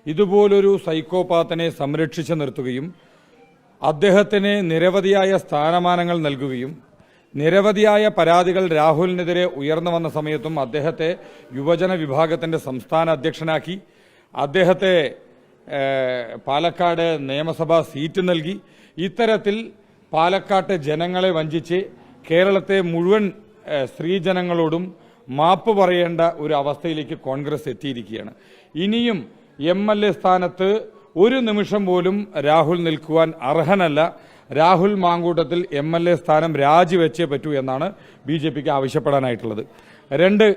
ഇതുപോലൊരു സൈക്കോപാത്തിനെ സംരക്ഷിച്ചു നിർത്തുകയും അദ്ദേഹത്തിന് നിരവധിയായ സ്ഥാനമാനങ്ങൾ നൽകുകയും നിരവധിയായ പരാതികൾ രാഹുലിനെതിരെ ഉയർന്നു വന്ന സമയത്തും അദ്ദേഹത്തെ യുവജന വിഭാഗത്തിന്റെ സംസ്ഥാന അധ്യക്ഷനാക്കി, അദ്ദേഹത്തെ പാലക്കാട് നിയമസഭാ സീറ്റ് നൽകി. ഇത്തരത്തിൽ പാലക്കാട്ടെ ജനങ്ങളെ വഞ്ചിച്ച് കേരളത്തെ മുഴുവൻ സ്ത്രീജനങ്ങളോടും മാപ്പ് പറയേണ്ട ഒരു അവസ്ഥയിലേക്ക് കോൺഗ്രസ് എത്തിയിരിക്കുകയാണ്. ഇനിയും MLA സ്ഥാനത്ത് ഒരു നിമിഷം പോലും രാഹുൽ നിൽക്കുവാൻ അർഹനല്ല. രാഹുൽ മാങ്കൂട്ടത്തിൽ MLA സ്ഥാനം രാജിവെച്ചേ പറ്റൂ എന്നാണ് BJPക്ക് ആവശ്യപ്പെടാനായിട്ടുള്ളത്. രണ്ട്,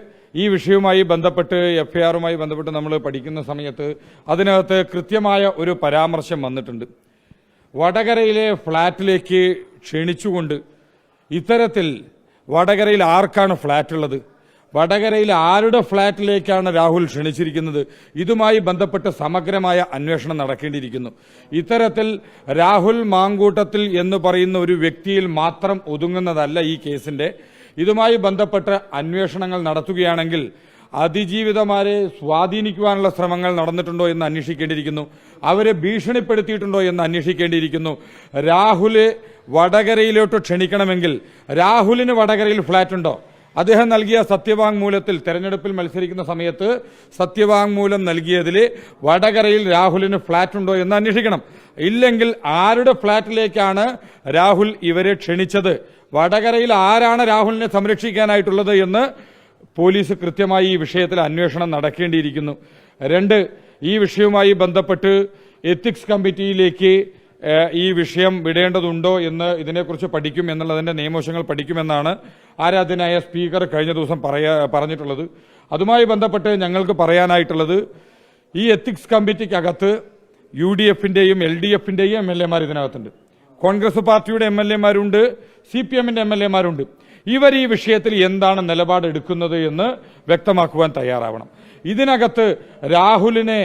ഈ വിഷയവുമായി ബന്ധപ്പെട്ട് FIR-മായി ബന്ധപ്പെട്ട് നമ്മൾ പഠിക്കുന്ന സമയത്ത് അതിനകത്ത് കൃത്യമായ ഒരു പരാമർശം വന്നിട്ടുണ്ട്. വടകരയിലെ ഫ്ളാറ്റിലേക്ക് ക്ഷണിച്ചുകൊണ്ട് ഇത്തരത്തിൽ വടകരയിൽ ആർക്കാണ് ഫ്ളാറ്റ് ഉള്ളത്? വടകരയിൽ ആരുടെ ഫ്ളാറ്റിലേക്കാണ് രാഹുൽ ക്ഷണിച്ചിരിക്കുന്നത്? ഇതുമായി ബന്ധപ്പെട്ട് സമഗ്രമായ അന്വേഷണം നടക്കേണ്ടിയിരിക്കുന്നു. ഇത്തരത്തിൽ രാഹുൽ മാങ്കൂട്ടത്തിൽ എന്ന് പറയുന്ന ഒരു വ്യക്തിയിൽ മാത്രം ഒതുങ്ങുന്നതല്ല ഈ കേസിന്റെ. ഇതുമായി ബന്ധപ്പെട്ട് അന്വേഷണങ്ങൾ നടത്തുകയാണെങ്കിൽ അതിജീവിതമാരെ സ്വാധീനിക്കുവാനുള്ള ശ്രമങ്ങൾ നടന്നിട്ടുണ്ടോ എന്ന് അന്വേഷിക്കേണ്ടിയിരിക്കുന്നു. അവരെ ഭീഷണിപ്പെടുത്തിയിട്ടുണ്ടോ എന്ന് അന്വേഷിക്കേണ്ടിയിരിക്കുന്നു. രാഹുല് വടകരയിലോട്ട് ക്ഷണിക്കണമെങ്കിൽ രാഹുലിന് വടകരയിൽ ഫ്ളാറ്റ് ഉണ്ടോ? അദ്ദേഹം നൽകിയ സത്യവാങ്മൂലത്തിൽ തെരഞ്ഞെടുപ്പിൽ മത്സരിക്കുന്ന സമയത്ത് സത്യവാങ്മൂലം നൽകിയതിൽ വടകരയിൽ രാഹുലിന് ഫ്ളാറ്റ് ഉണ്ടോ എന്ന് അന്വേഷിക്കണം. ഇല്ലെങ്കിൽ ആരുടെ ഫ്ളാറ്റിലേക്കാണ് രാഹുൽ ഇവരെ ക്ഷണിച്ചത്? വടകരയിൽ ആരാണ് രാഹുലിനെ സംരക്ഷിക്കാനായിട്ടുള്ളത് എന്ന് പോലീസ് കൃത്യമായി ഈ വിഷയത്തിൽ അന്വേഷണം നടക്കേണ്ടിയിരിക്കുന്നു. രണ്ട്, ഈ വിഷയവുമായി ബന്ധപ്പെട്ട് എത്തിക്സ് കമ്മിറ്റിയിലേക്ക് ഈ വിഷയം വിടേണ്ടതുണ്ടോ എന്ന് ഇതിനെക്കുറിച്ച് പഠിക്കും എന്നുള്ളതിന്റെ നിയമവശങ്ങൾ പഠിക്കുമെന്നാണ് ആരാധ്യനായ സ്പീക്കർ കഴിഞ്ഞ ദിവസം പറഞ്ഞിട്ടുള്ളത്. അതുമായി ബന്ധപ്പെട്ട് ഞങ്ങൾക്ക് പറയാനായിട്ടുള്ളത്, ഈ എത്തിക്സ് കമ്മിറ്റിക്കകത്ത് UDF-ന്റെയും LDF-ന്റെയും MLA-മാർ ഇതിനകത്തുണ്ട്, കോൺഗ്രസ് പാർട്ടിയുടെ MLA-മാരുണ്ട്, CPM-ന്റെ MLA-മാരുണ്ട്. ഇവർ ഈ വിഷയത്തിൽ എന്താണ് നിലപാടെടുക്കുന്നത് എന്ന് വ്യക്തമാക്കുവാൻ തയ്യാറാവണം. ഇതിനകത്ത് രാഹുലിനെ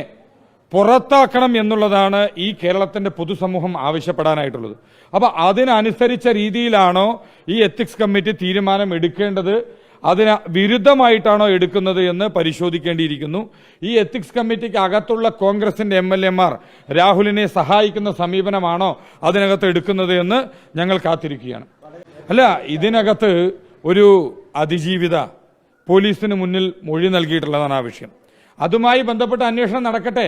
പുറത്താക്കണം എന്നുള്ളതാണ് ഈ കേരളത്തിന്റെ പൊതുസമൂഹം ആവശ്യപ്പെടാനായിട്ടുള്ളത്. അപ്പൊ അതിനനുസരിച്ച രീതിയിലാണോ ഈ എത്തിക്സ് കമ്മിറ്റി തീരുമാനം എടുക്കേണ്ടത്, അതിന് വിരുദ്ധമായിട്ടാണോ എടുക്കുന്നത് എന്ന് പരിശോധിക്കേണ്ടിയിരിക്കുന്നു. ഈ എത്തിക്സ് കമ്മിറ്റിക്ക് അകത്തുള്ള കോൺഗ്രസിന്റെ MLA-മാർ രാഹുലിനെ സഹായിക്കുന്ന സമീപനമാണോ അതിനകത്ത് എടുക്കുന്നത് എന്ന് ഞങ്ങൾ കാത്തിരിക്കുകയാണ്. അല്ല, ഇതിനകത്ത് ഒരു അതിജീവിത പോലീസിന് മുന്നിൽ മൊഴി നൽകിയിട്ടുള്ളതാണ് ആ വിഷയം. അതുമായി ബന്ധപ്പെട്ട അന്വേഷണം നടക്കട്ടെ.